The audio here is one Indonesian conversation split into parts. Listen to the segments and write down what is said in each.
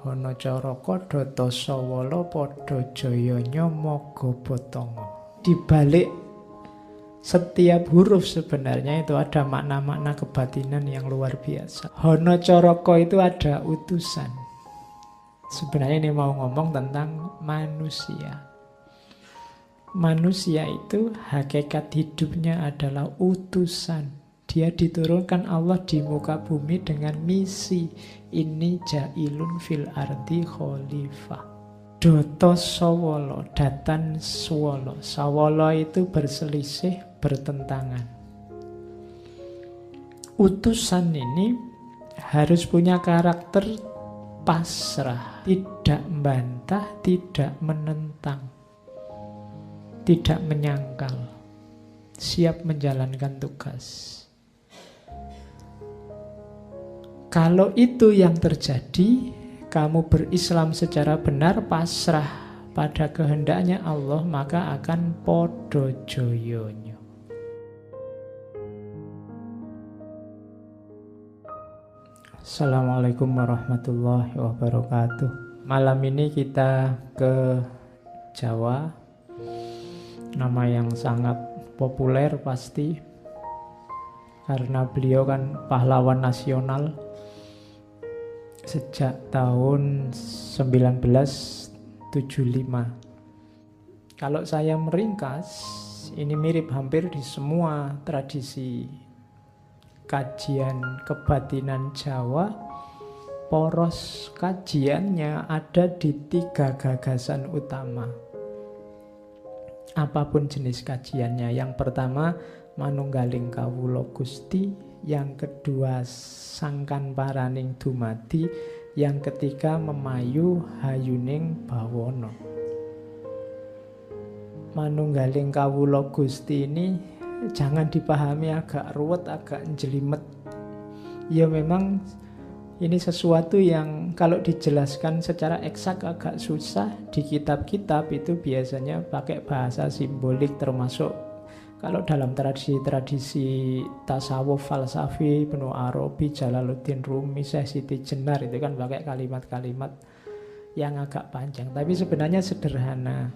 Hana Caraka Data Sawala padha jaya nyamaga Bathanga. Di balik setiap huruf sebenarnya itu ada makna-makna kebatinan yang luar biasa. Hana Caraka itu ada utusan. Sebenarnya ini mau ngomong tentang manusia. Manusia itu hakikat hidupnya adalah utusan. Dia diturunkan Allah di muka bumi dengan misi. Ini ja'ilun fil ardi khalifah. Data sawala, datan swala. Sawala itu berselisih, bertentangan. Utusan ini harus punya karakter pasrah, tidak membantah, tidak menentang, tidak menyangkal, siap menjalankan tugas. Kalau itu yang terjadi, kamu berislam secara benar, pasrah pada kehendaknya Allah, maka akan padha jayanya. Assalamualaikum warahmatullahi wabarakatuh. Malam ini kita ke Jawa. Nama yang sangat populer pasti, karena beliau kan pahlawan nasional sejak tahun 1975. Kalau saya meringkas, ini mirip hampir di semua tradisi kajian kebatinan Jawa. Poros kajiannya ada di 3 gagasan utama. Apapun jenis kajiannya. Yang pertama, manunggaling kawula Gusti. Yang kedua, sangkan paraning dumadi. Yang ketiga, memayu hayuning bawana. Manunggaling kawula Gusti ini jangan dipahami agak ruwet, agak jelimet. Ya memang ini sesuatu yang kalau dijelaskan secara eksak agak susah. Di kitab-kitab itu biasanya pakai bahasa simbolik, termasuk kalau dalam tradisi tasawuf falsafi, Ibnu Arabi, Jalaluddin Rumi, Syekh Siti Jenar, itu kan pakai kalimat-kalimat yang agak panjang. Tapi sebenarnya sederhana.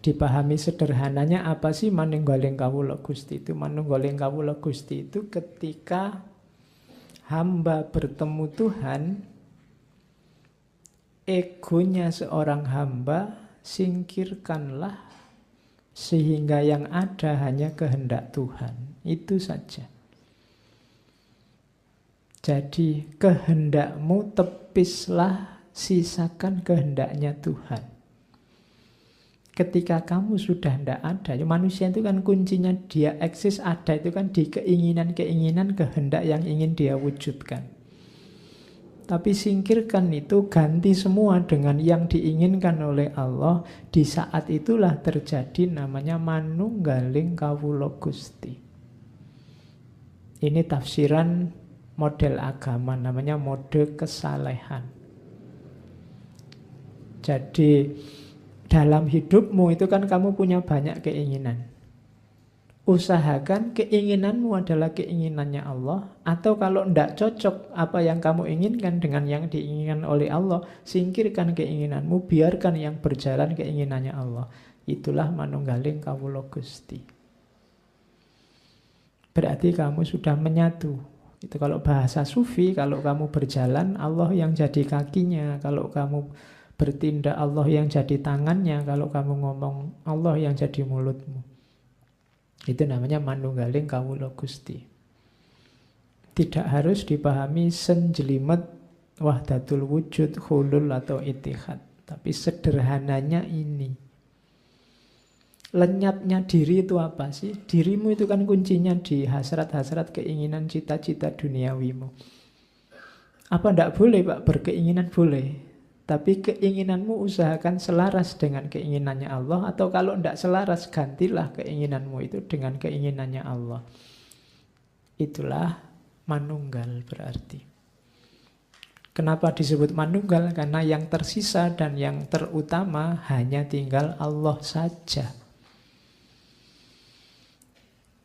Dipahami sederhananya apa sih manunggaling kawula Gusti itu? Manunggaling kawula Gusti itu ketika hamba bertemu Tuhan, egonya seorang hamba singkirkanlah, sehingga yang ada hanya kehendak Tuhan. Itu saja. Jadi kehendakmu tepislah, sisakan kehendaknya Tuhan. Ketika kamu sudah tidak ada, manusia itu kan kuncinya dia eksis ada itu kan di keinginan-keinginan, kehendak yang ingin dia wujudkan. Tapi singkirkan itu, ganti semua dengan yang diinginkan oleh Allah. Di saat itulah terjadi namanya manunggaling kawula Gusti. Ini tafsiran model agama, namanya mode kesalehan. Jadi dalam hidupmu itu kan kamu punya banyak keinginan. Usahakan keinginanmu adalah keinginannya Allah. Atau kalau tidak cocok apa yang kamu inginkan dengan yang diinginkan oleh Allah, singkirkan keinginanmu, biarkan yang berjalan keinginannya Allah. Itulah manunggaling kawula Gusti. Berarti kamu sudah menyatu. Itu kalau bahasa sufi, kalau kamu berjalan, Allah yang jadi kakinya. Kalau kamu bertindak, Allah yang jadi tangannya. Kalau kamu ngomong, Allah yang jadi mulutmu. Itu namanya manunggaling kawula Gusti. Tidak harus dipahami senjelimet wahdatul wujud, hulul atau itihad. Tapi sederhananya ini. Lenyapnya diri itu apa sih? Dirimu itu kan kuncinya di hasrat-hasrat, keinginan, cita-cita duniawimu. Apa tidak boleh Pak berkeinginan? Boleh. Tapi keinginanmu usahakan selaras dengan keinginannya Allah. Atau kalau tidak selaras, gantilah keinginanmu itu dengan keinginannya Allah. Itulah manunggal berarti. Kenapa disebut manunggal? Karena yang tersisa dan yang terutama hanya tinggal Allah saja.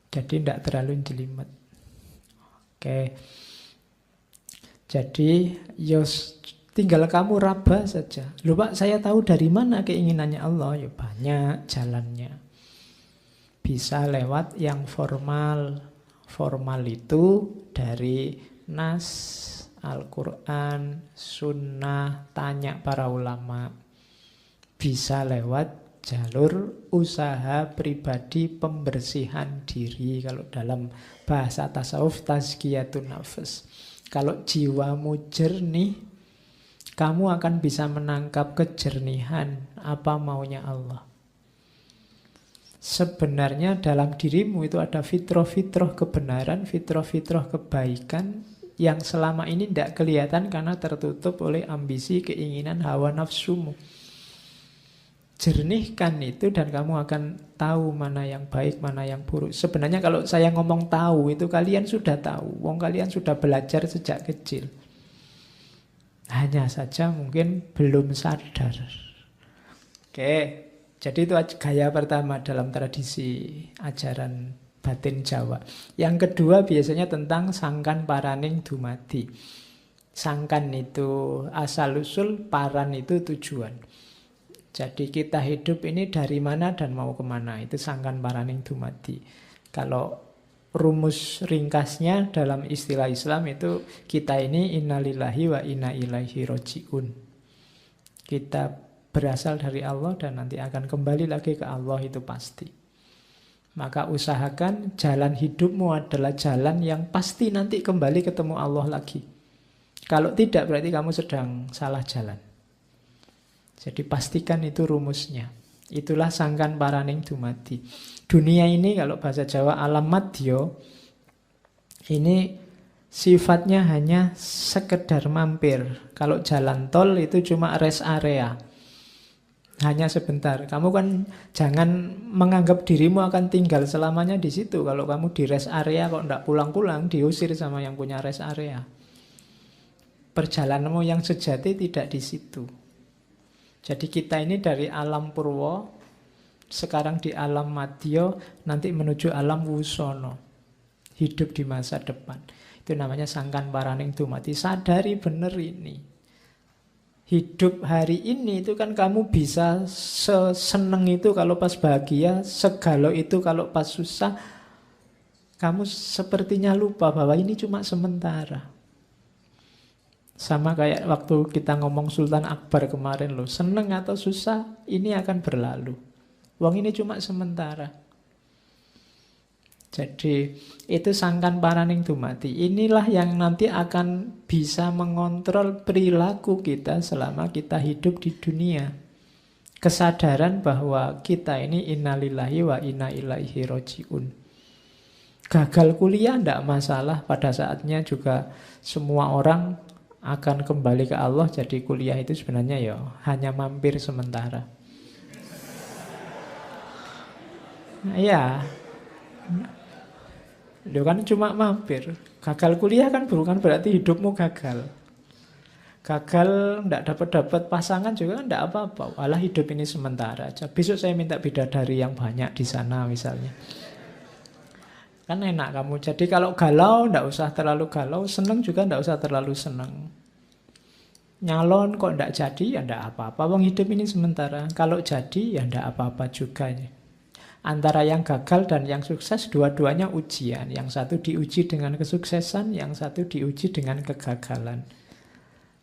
Jadi tidak terlalu jelimet. Oke. Jadi Tinggal kamu raba saja. Loh Pak, saya tahu dari mana keinginannya Allah. Ya banyak jalannya. Bisa lewat yang formal. Formal itu dari nas, Al-Quran, sunnah, tanya para ulama. Bisa lewat jalur usaha pribadi pembersihan diri. Kalau dalam bahasa tasawuf, tazkiyatun nafas. Kalau jiwamu jernih, kamu akan bisa menangkap kejernihan apa maunya Allah. Sebenarnya dalam dirimu itu ada fitrah-fitrah kebenaran, fitrah-fitrah kebaikan yang selama ini tidak kelihatan karena tertutup oleh ambisi, keinginan, hawa nafsumu. Jernihkan itu dan kamu akan tahu mana yang baik, mana yang buruk. Sebenarnya kalau saya ngomong tahu itu kalian sudah tahu. Wong kalian sudah belajar sejak kecil. Hanya saja mungkin belum sadar. Oke, jadi itu gaya pertama dalam tradisi ajaran batin Jawa. Yang kedua biasanya tentang sangkan paraning dumadi. Sangkan itu asal-usul, paran itu tujuan. Jadi kita hidup ini dari mana dan mau kemana. Itu sangkan paraning dumadi. Kalau rumus ringkasnya dalam istilah Islam itu kita ini innalillahi wa inna ilaihi roji'un. Kita berasal dari Allah dan nanti akan kembali lagi ke Allah, itu pasti. Maka usahakan jalan hidupmu adalah jalan yang pasti nanti kembali ketemu Allah lagi. Kalau tidak berarti kamu sedang salah jalan. Jadi pastikan itu rumusnya. Itulah sangkan paraning dumadi. Dunia ini kalau bahasa Jawa alam madya, ini sifatnya hanya sekedar mampir. Kalau jalan tol itu cuma rest area. Hanya sebentar. Kamu kan jangan menganggap dirimu akan tinggal selamanya di situ. Kalau kamu di rest area kok tidak pulang-pulang, diusir sama yang punya rest area. Perjalananmu yang sejati tidak di situ. Jadi kita ini dari alam purwa, sekarang di alam madya, nanti menuju alam wusono. Hidup di masa depan. Itu namanya sangkan paraning dumadi. Sadari benar ini. Hidup hari ini itu kan kamu bisa seseneng itu kalau pas bahagia, segalo itu kalau pas susah. Kamu sepertinya lupa bahwa ini cuma sementara. Sama kayak waktu kita ngomong Sultan Akbar kemarin loh. Seneng atau susah, ini akan berlalu. Wong ini cuma sementara. Jadi itu sangkan paraning dumadi. Inilah yang nanti akan bisa mengontrol perilaku kita selama kita hidup di dunia. Kesadaran bahwa kita ini innalillahi wa inna ilaihi roji'un. Gagal kuliah tidak masalah. Pada saatnya juga semua orang akan kembali ke Allah. Jadi kuliah itu sebenarnya ya hanya mampir sementara. Ya, itu kan cuma mampir. Gagal kuliah kan bukan berarti hidupmu gagal. Gagal tidak dapat pasangan juga kan tidak apa-apa. Walah hidup ini sementara aja. Besok saya minta bidadari yang banyak di sana misalnya. Kan enak kamu. Jadi kalau galau tidak usah terlalu galau, senang juga tidak usah terlalu senang. Nyalon kok tidak jadi ya tidak apa-apa. Wong hidup ini sementara. Kalau jadi ya tidak apa-apa juga. Antara yang gagal dan yang sukses dua-duanya ujian. Yang satu diuji dengan kesuksesan, yang satu diuji dengan kegagalan.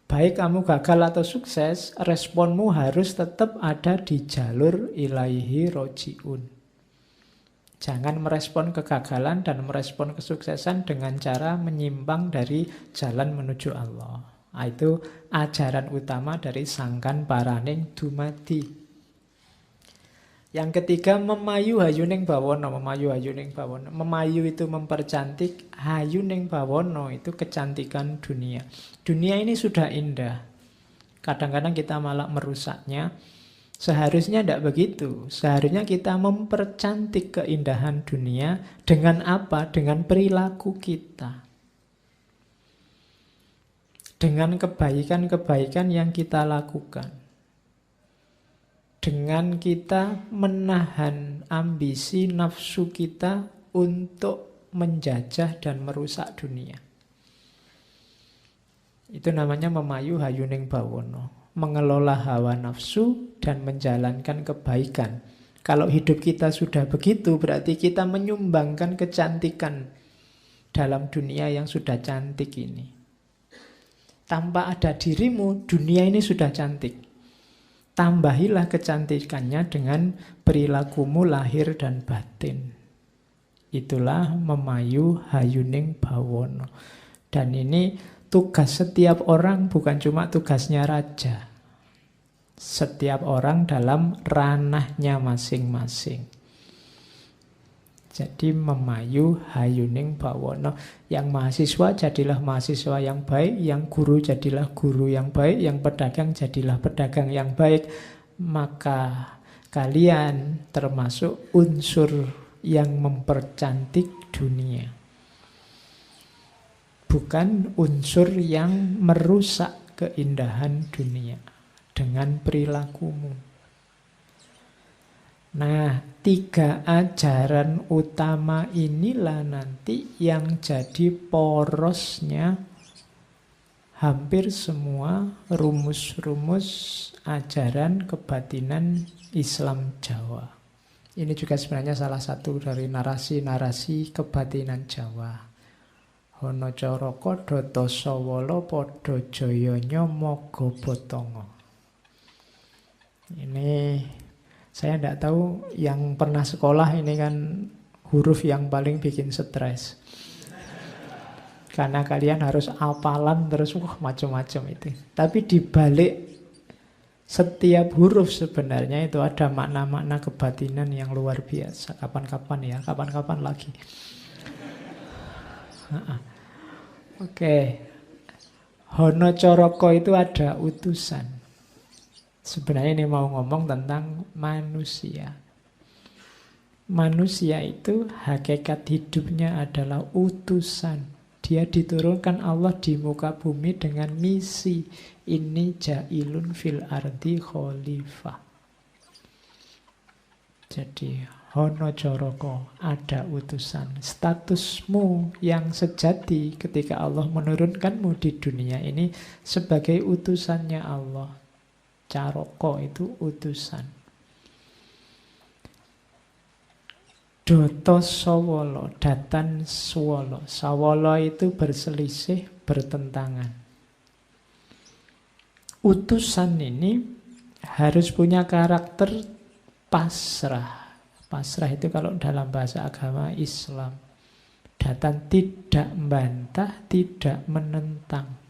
Baik kamu gagal atau sukses, responmu harus tetap ada di jalur ilaihi roji'un. Jangan merespon kegagalan dan merespon kesuksesan dengan cara menyimpang dari jalan menuju Allah. Itu ajaran utama dari sangkan paraning dumadi. Yang ketiga, memayu hayuning bawono. Memayu hayuning bawono. Memayu itu mempercantik, hayuning bawono itu kecantikan dunia. Dunia ini sudah indah. Kadang-kadang kita malah merusaknya. Seharusnya tidak begitu. Seharusnya kita mempercantik keindahan dunia dengan apa? Dengan perilaku kita. Dengan kebaikan-kebaikan yang kita lakukan. Dengan kita menahan ambisi nafsu kita untuk menjajah dan merusak dunia. Itu namanya memayu hayuning bawono. Mengelola hawa nafsu dan menjalankan kebaikan. Kalau hidup kita sudah begitu, berarti kita menyumbangkan kecantikan dalam dunia yang sudah cantik ini. Tanpa ada dirimu, dunia ini sudah cantik. Tambahilah kecantikannya dengan perilakumu lahir dan batin. Itulah memayu hayuning bawono. Dan ini tugas setiap orang, bukan cuma tugasnya raja. Setiap orang dalam ranahnya masing-masing. Jadi memayu hayuning bawono. Yang mahasiswa jadilah mahasiswa yang baik, yang guru jadilah guru yang baik, yang pedagang jadilah pedagang yang baik. Maka kalian termasuk unsur yang mempercantik dunia. Bukan unsur yang merusak keindahan dunia dengan perilakumu. Nah, 3 ajaran utama inilah nanti yang jadi porosnya hampir semua rumus-rumus ajaran kebatinan Islam Jawa. Ini juga sebenarnya salah satu dari narasi-narasi kebatinan Jawa. Hono coroko doto sawala padha jayanya maga botonga. Ini saya tidak tahu, yang pernah sekolah ini kan huruf yang paling bikin stres. Karena kalian harus hafalan terus, macam-macam itu. Tapi di balik setiap huruf sebenarnya itu ada makna-makna kebatinan yang luar biasa. Kapan-kapan ya, kapan-kapan lagi. Oke. Hono coroko itu ada utusan. Sebenarnya ini mau ngomong tentang manusia. Manusia itu hakikat hidupnya adalah utusan. Dia diturunkan Allah di muka bumi dengan misi. Ini ja'ilun fil ardi khalifah. Jadi hono coroko, ada utusan. Statusmu yang sejati ketika Allah menurunkanmu di dunia ini sebagai utusannya Allah. Caroko itu utusan. Doto sawala, datan swala. Sawala itu berselisih, bertentangan. Utusan ini harus punya karakter pasrah. Pasrah itu kalau dalam bahasa agama Islam. Datan tidak membantah, tidak menentang.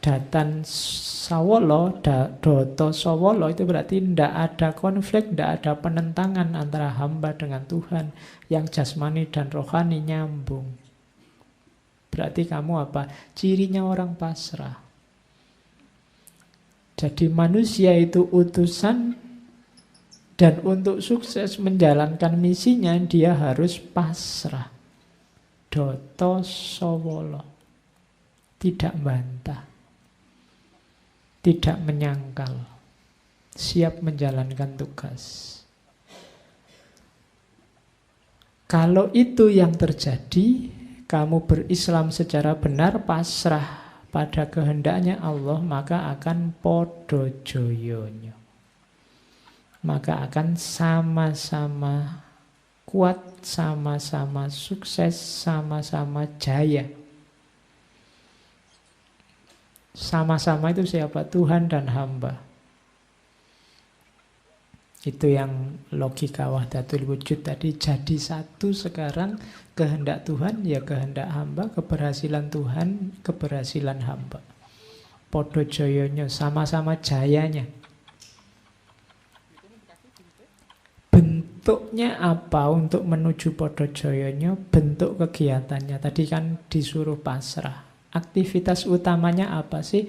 Datan sawala, doto sawala itu berarti tidak ada konflik, tidak ada penentangan antara hamba dengan Tuhan. Yang jasmani dan rohani nyambung. Berarti kamu apa? Cirinya orang pasrah. Jadi manusia itu utusan, dan untuk sukses menjalankan misinya dia harus pasrah. Doto sawala, tidak bantah, tidak menyangkal, siap menjalankan tugas. Kalau itu yang terjadi, kamu berislam secara benar, pasrah pada kehendaknya Allah, maka akan podo joyonya. Maka akan sama-sama kuat, sama-sama sukses, sama-sama jaya. Sama-sama itu siapa? Tuhan dan hamba. Itu yang logika wahdatul wujud tadi. Jadi satu sekarang, kehendak Tuhan ya kehendak hamba, keberhasilan Tuhan, keberhasilan hamba. Podo joyonya, sama-sama jayanya. Bentuknya apa untuk menuju podo joyonya? Bentuk kegiatannya. Tadi kan disuruh pasrah. Aktivitas utamanya apa sih?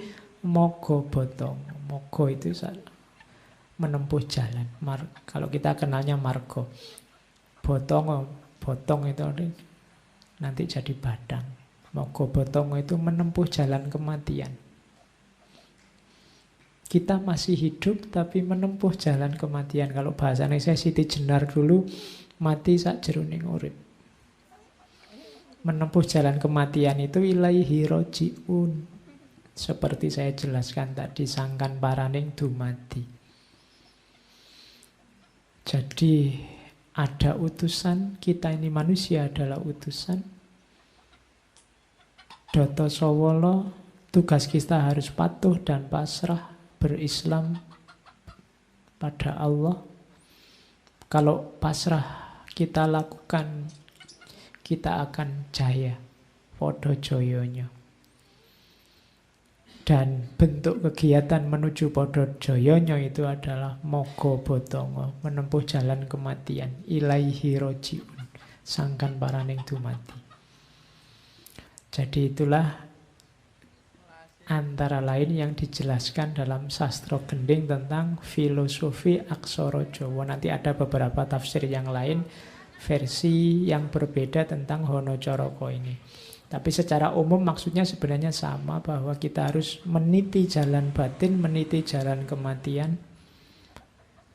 Mogo botong. Mogo itu menempuh jalan. Kalau kita kenalnya margo. Botong itu nanti jadi badang. Mogo botong itu menempuh jalan kematian. Kita masih hidup tapi menempuh jalan kematian. Kalau bahasanya saya Siti Jenar dulu, mati sak jeroning urip. Menempuh jalan kematian itu ilaihi roji'un. Seperti saya jelaskan tadi, sangkan paraning dumadi. Jadi ada utusan, kita ini manusia adalah utusan. Doto Sowolo, tugas kita harus patuh dan pasrah, berislam pada Allah. Kalau pasrah kita lakukan, kita akan jaya. Podo joyonya. Dan bentuk kegiatan menuju podo joyonya itu adalah mogo botongo, menempuh jalan kematian, ilaihi roji'un, sangkan paraning dumati. Jadi itulah antara lain yang dijelaskan dalam sastra gending tentang filosofi aksara Jawa. Nanti ada beberapa tafsir yang lain, versi yang berbeda tentang Hanacaraka ini. Tapi secara umum maksudnya sebenarnya sama, bahwa kita harus meniti jalan batin, meniti jalan kematian.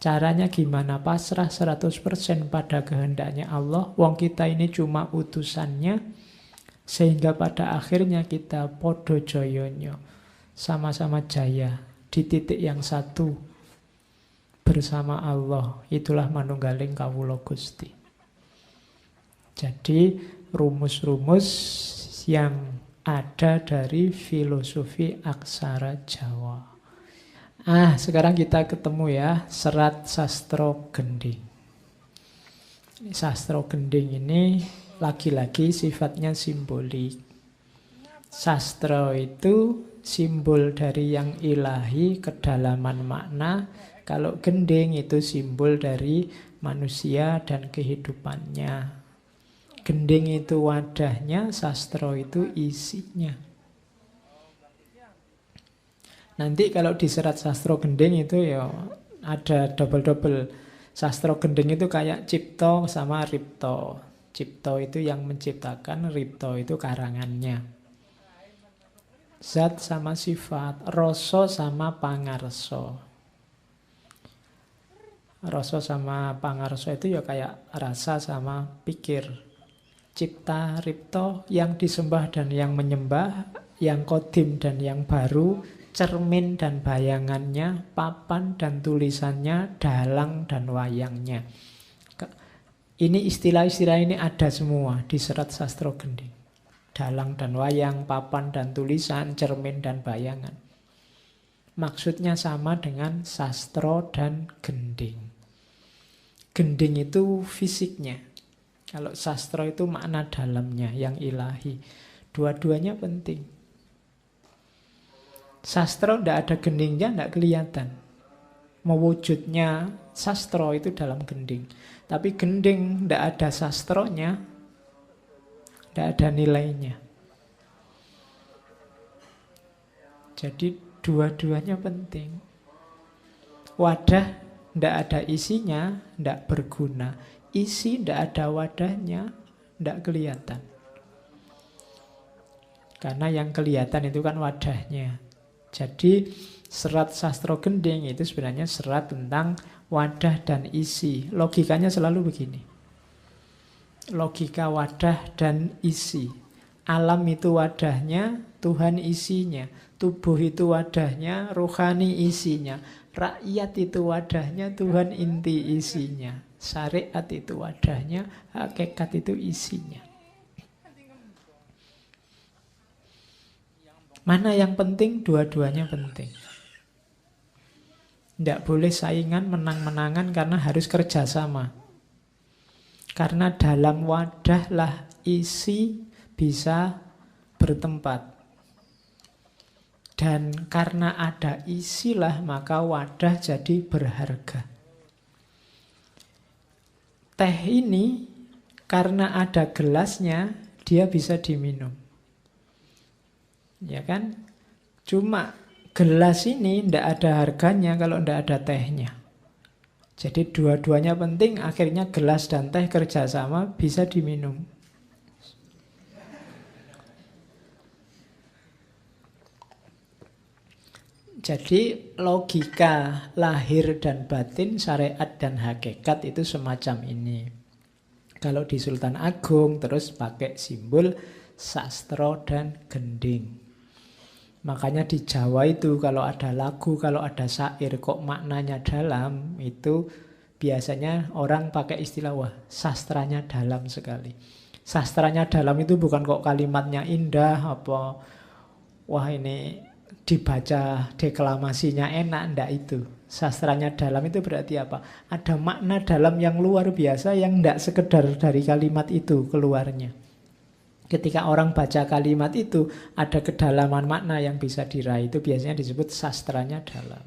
Caranya gimana? Pasrah 100% pada kehendaknya Allah. Wong kita ini cuma utusannya, sehingga pada akhirnya kita podo joyonyo, sama-sama jaya di titik yang satu bersama Allah. Itulah manunggaling kawula Gusti. Jadi rumus-rumus yang ada dari filosofi aksara Jawa. Sekarang kita ketemu ya, Serat Sastro Gending. Sastro Gending ini lagi-lagi sifatnya simbolik. Sastra itu simbol dari yang ilahi, kedalaman makna. Kalau gending itu simbol dari manusia dan kehidupannya. Gending itu wadahnya, sastra itu isinya. Nanti kalau di Serat Sastro Gending itu ya ada double-double. Sastro Gending itu kayak Cipto sama Ripto. Cipto itu yang menciptakan, Ripto itu karangannya. Zat sama sifat, rasa sama pangarso. Rasa sama pangarso itu ya kayak rasa sama pikir. Cipta, Ripto, yang disembah dan yang menyembah, yang kodim dan yang baru, cermin dan bayangannya, papan dan tulisannya, dalang dan wayangnya. Ini istilah-istilah ini ada semua di Serat Sastro Gending. Dalang dan wayang, papan dan tulisan, cermin dan bayangan. Maksudnya sama dengan sastro dan gending. Gending itu fisiknya. Kalau sastra itu makna dalamnya, yang ilahi. Dua-duanya penting. Sastra tidak ada gendingnya, tidak kelihatan. Mewujudnya sastra itu dalam gending. Tapi gending tidak ada sastronya, tidak ada nilainya. Jadi dua-duanya penting. Wadah tidak ada isinya, tidak berguna. Isi tidak ada wadahnya, tidak kelihatan. Karena yang kelihatan itu kan wadahnya. Jadi Serat Sastro Gending itu sebenarnya serat tentang wadah dan isi. Logikanya selalu begini. Logika wadah dan isi. Alam itu wadahnya, Tuhan isinya. Tubuh itu wadahnya, rohani isinya. Rakyat itu wadahnya, Tuhan inti isinya. Syariat itu wadahnya, hakikat itu isinya. Mana yang penting? Dua-duanya penting. Tidak boleh saingan, menang-menangan, karena harus kerjasama. Karena dalam wadahlah isi bisa bertempat. Dan karena ada isilah maka wadah jadi berharga. Teh ini karena ada gelasnya dia bisa diminum. Ya kan? Cuma gelas ini tidak ada harganya kalau tidak ada tehnya. Jadi dua-duanya penting, akhirnya gelas dan teh kerjasama bisa diminum. Jadi logika lahir dan batin, syariat dan hakikat itu semacam ini. Kalau di Sultan Agung terus pakai simbol sastro dan gending. Makanya di Jawa itu kalau ada lagu, kalau ada syair kok maknanya dalam, itu biasanya orang pakai istilah, wah sastranya dalam sekali. Sastranya dalam itu bukan kok kalimatnya indah, apa wah ini dibaca deklamasinya enak, ndak itu. Sastranya dalam itu berarti apa? Ada makna dalam yang luar biasa yang ndak sekedar dari kalimat itu keluarnya. Ketika orang baca kalimat itu, ada kedalaman makna yang bisa diraih. Itu biasanya disebut sastranya dalam.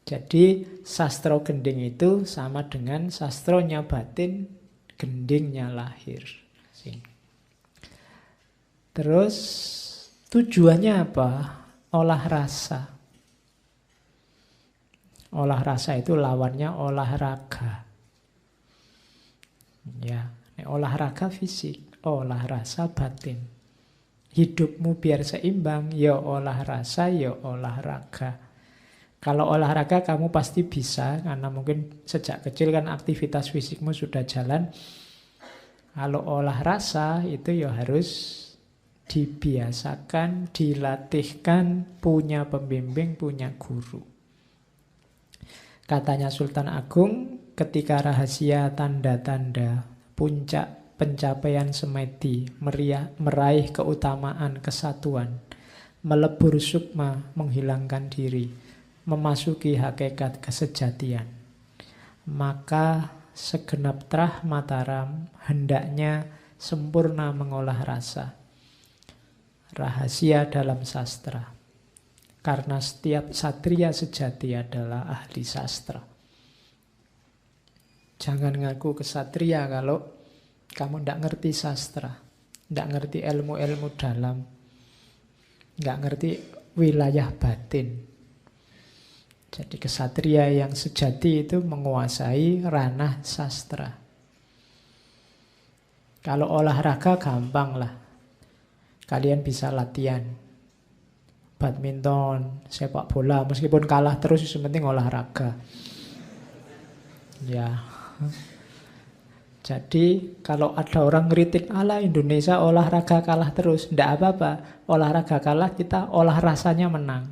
Jadi sastro gending itu sama dengan sastronya batin, gendingnya lahir. Terus tujuannya apa? Olah rasa. Olah rasa itu lawannya olahraga. Ya, olahraga fisik. Olah rasa batin. Hidupmu biar seimbang, ya olah rasa, ya olahraga. Kalau olahraga kamu pasti bisa, karena mungkin sejak kecil kan aktivitas fisikmu sudah jalan. Kalau olah rasa itu ya harus dibiasakan, dilatihkan, punya pembimbing, punya guru. Katanya Sultan Agung, ketika rahasia tanda-tanda puncak pencapaian semedi, meraih keutamaan kesatuan, melebur sukma, menghilangkan diri, memasuki hakikat kesejatian, maka segenap terah Mataram hendaknya sempurna mengolah rasa. Rahasia dalam sastra. Karena setiap satria sejati adalah ahli sastra. Jangan ngaku kesatria kalau kamu tidak ngerti sastra, tidak ngerti ilmu-ilmu dalam, tidak ngerti wilayah batin. Jadi kesatria yang sejati itu menguasai ranah sastra. Kalau olahraga gampang lah. Kalian bisa latihan badminton, sepak bola, meskipun kalah terus, yang penting olahraga. Ya. Jadi kalau ada orang ngeritik, ala Indonesia olahraga kalah terus, tidak apa-apa. Olahraga kalah, kita olah rasanya menang.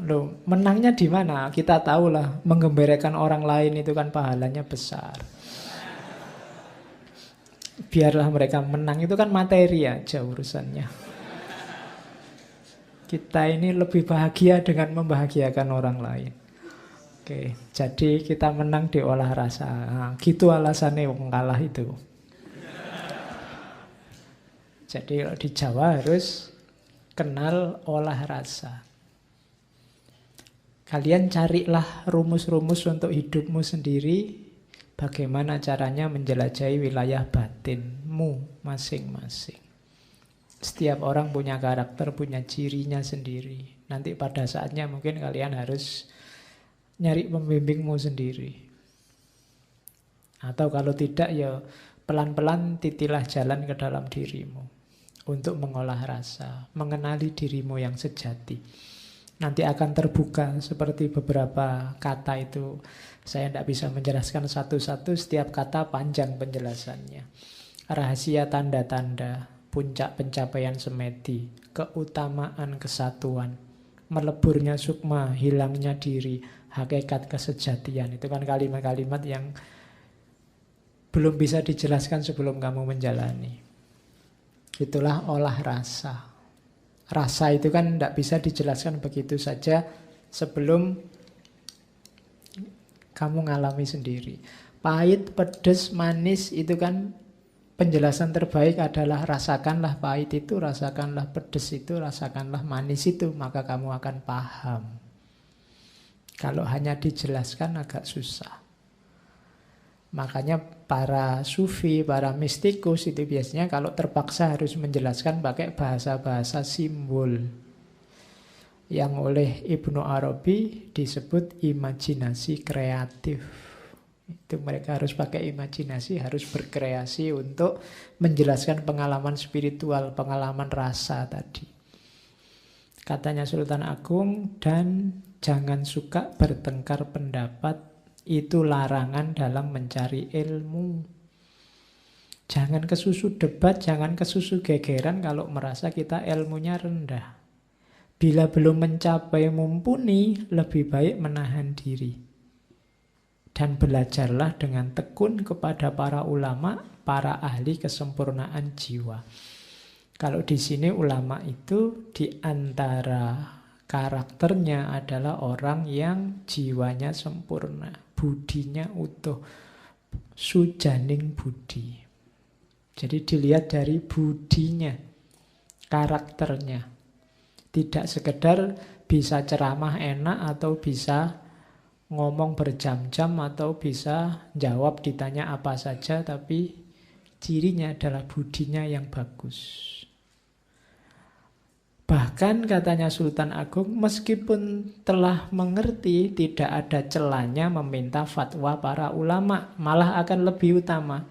Loh, menangnya di mana? Kita tahulah, menggembirakan orang lain itu kan pahalanya besar. Biarlah mereka menang, itu kan materi aja urusannya. Kita ini lebih bahagia dengan membahagiakan orang lain. Oke, jadi kita menang di olah rasa. Nah, gitu alasannya wong kalah itu. Jadi di Jawa harus kenal olah rasa. Kalian carilah rumus-rumus untuk hidupmu sendiri. Bagaimana caranya menjelajahi wilayah batinmu masing-masing. Setiap orang punya karakter, punya cirinya sendiri. Nanti pada saatnya mungkin kalian harus nyari pembimbingmu sendiri. Atau kalau tidak ya pelan-pelan titilah jalan ke dalam dirimu untuk mengolah rasa, mengenali dirimu yang sejati. Nanti akan terbuka seperti beberapa kata itu. Saya tidak bisa menjelaskan satu-satu, setiap kata panjang penjelasannya. Rahasia tanda-tanda, puncak pencapaian semedi, keutamaan kesatuan, meleburnya sukma, hilangnya diri, hakikat kesejatian. Itu kan kalimat-kalimat yang belum bisa dijelaskan sebelum kamu menjalani. Itulah olah rasa. Rasa itu kan tidak bisa dijelaskan begitu saja sebelum kamu ngalami sendiri. Pahit, pedas, manis itu kan penjelasan terbaik adalah rasakanlah pahit itu, rasakanlah pedas itu, rasakanlah manis itu, maka kamu akan paham. Kalau hanya dijelaskan agak susah. Makanya para sufi, para mistikus itu biasanya kalau terpaksa harus menjelaskan pakai bahasa-bahasa simbol. Yang oleh Ibnu Arabi disebut imajinasi kreatif. Itu mereka harus pakai imajinasi, harus berkreasi untuk menjelaskan pengalaman spiritual, pengalaman rasa tadi. Katanya Sultan Agung, dan jangan suka bertengkar pendapat, Itu larangan dalam mencari ilmu. Jangan kesusu debat, jangan kesusu gegeran kalau merasa kita ilmunya rendah. Bila belum mencapai mumpuni, lebih baik menahan diri. Dan belajarlah dengan tekun kepada para ulama, para ahli kesempurnaan jiwa. Kalau di sini ulama itu di antara karakternya adalah orang yang jiwanya sempurna, budinya utuh, sujaning budi. Jadi dilihat dari budinya, karakternya. Tidak sekedar bisa ceramah enak atau bisa ngomong berjam-jam atau bisa jawab ditanya apa saja, tapi cirinya adalah budinya yang bagus. Bahkan katanya Sultan Agung, meskipun telah mengerti tidak ada celahnya meminta fatwa para ulama, malah akan lebih utama.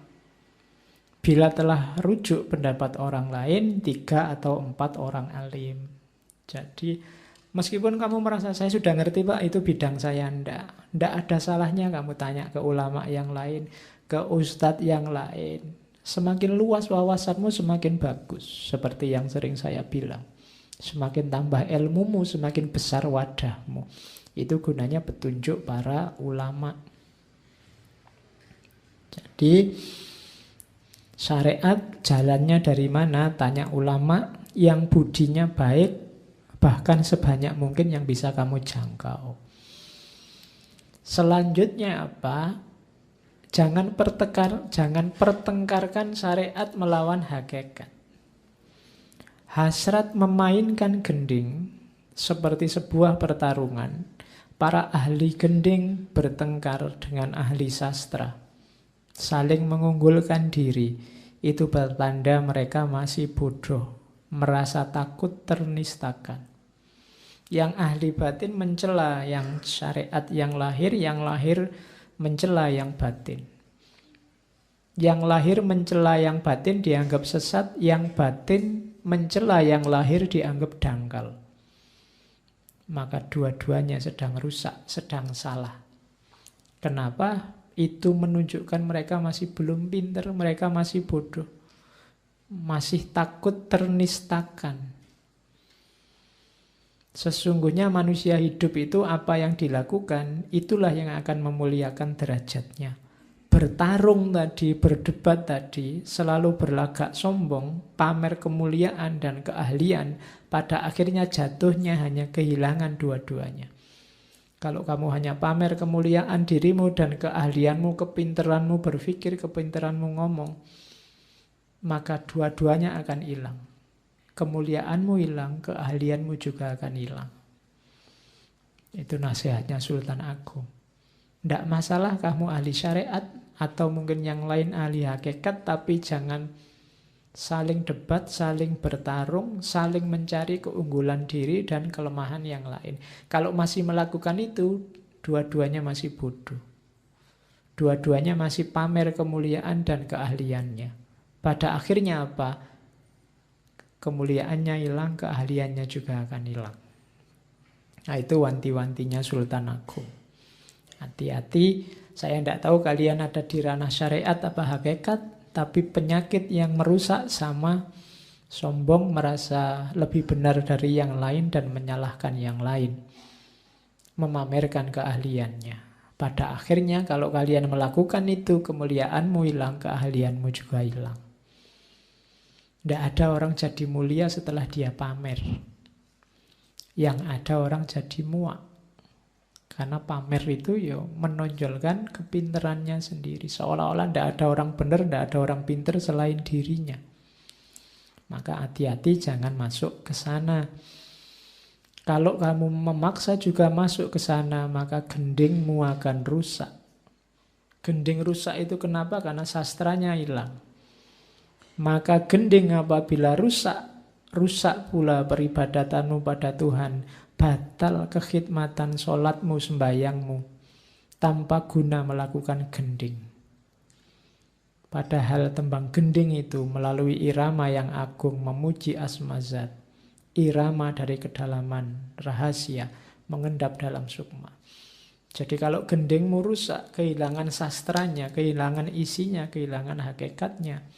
Bila telah rujuk pendapat orang lain, 3 atau 4 orang alim. Jadi meskipun kamu merasa saya sudah ngerti Pak, itu bidang saya, ndak ada salahnya kamu tanya ke ulama yang lain, ke ustadz yang lain. Semakin luas wawasanmu semakin bagus, seperti yang sering saya bilang. Semakin tambah ilmumu, semakin besar wadahmu. Itu gunanya petunjuk para ulama. Jadi syariat jalannya dari mana? Tanya ulama yang budinya baik, bahkan sebanyak mungkin yang bisa kamu jangkau. Selanjutnya apa? Jangan pertengkarkan syariat melawan hakikat. Hasrat memainkan gending seperti sebuah pertarungan. Para ahli gending bertengkar dengan ahli sastra, saling mengunggulkan diri. Itu bertanda mereka masih bodoh, merasa takut ternistakan. Yang ahli batin mencela yang syariat yang lahir mencela yang batin. Yang lahir mencela yang batin dianggap sesat, yang batin mencela yang lahir dianggap dangkal. Maka dua-duanya sedang rusak, sedang salah. Kenapa? Itu menunjukkan mereka masih belum pintar, mereka masih bodoh. Masih takut ternistakan. Sesungguhnya manusia hidup itu apa yang dilakukan, itulah yang akan memuliakan derajatnya. Bertarung tadi, berdebat tadi, selalu berlagak sombong, pamer kemuliaan dan keahlian, pada akhirnya jatuhnya hanya kehilangan dua-duanya. Kalau kamu hanya pamer kemuliaan dirimu dan keahlianmu, kepinteranmu berpikir, kepinteranmu ngomong, maka dua-duanya akan hilang. Kemuliaanmu hilang, keahlianmu juga akan hilang. Itu nasihatnya Sultan Agung. Tidak masalah kamu ahli syariat atau mungkin yang lain ahli hakikat, tapi jangan saling debat, saling bertarung, saling mencari keunggulan diri dan kelemahan yang lain. Kalau masih melakukan itu, dua-duanya masih bodoh. Dua-duanya masih pamer kemuliaan dan keahliannya. Pada akhirnya apa? Kemuliaannya hilang, keahliannya juga akan hilang. Nah, itu wanti-wantinya Sultan Agung. Hati-hati, saya tidak tahu kalian ada di ranah syariat apa hakikat, tapi penyakit yang merusak sama sombong, merasa lebih benar dari yang lain dan menyalahkan yang lain. Memamerkan keahliannya. Pada akhirnya kalau kalian melakukan itu, kemuliaanmu hilang, keahlianmu juga hilang. Tidak ada orang jadi mulia setelah dia pamer. Yang ada orang jadi muak. Karena pamer itu ya menonjolkan kepinterannya sendiri. Seolah-olah tidak ada orang benar, tidak ada orang pinter selain dirinya. Maka hati-hati jangan masuk ke sana. Kalau kamu memaksa juga masuk ke sana, maka gendingmu akan rusak. Gending rusak itu kenapa? Karena sastranya hilang. Maka gending apabila rusak, rusak pula peribadatanmu pada Tuhan. Batal kekhidmatan sholatmu, sembayangmu, tanpa guna melakukan gending. Padahal tembang gending itu melalui irama yang agung memuji asma zat. Irama dari kedalaman rahasia mengendap dalam sukma. Jadi kalau gendengmu rusak, kehilangan sastranya, kehilangan isinya, kehilangan hakikatnya,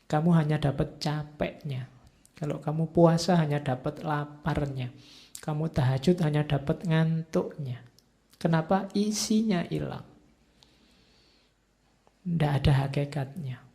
kamu hanya dapat capeknya. Kalau kamu puasa hanya dapat laparnya. Kamu tahajud hanya dapat ngantuknya. Kenapa? Isinya hilang. Tidak ada hakikatnya.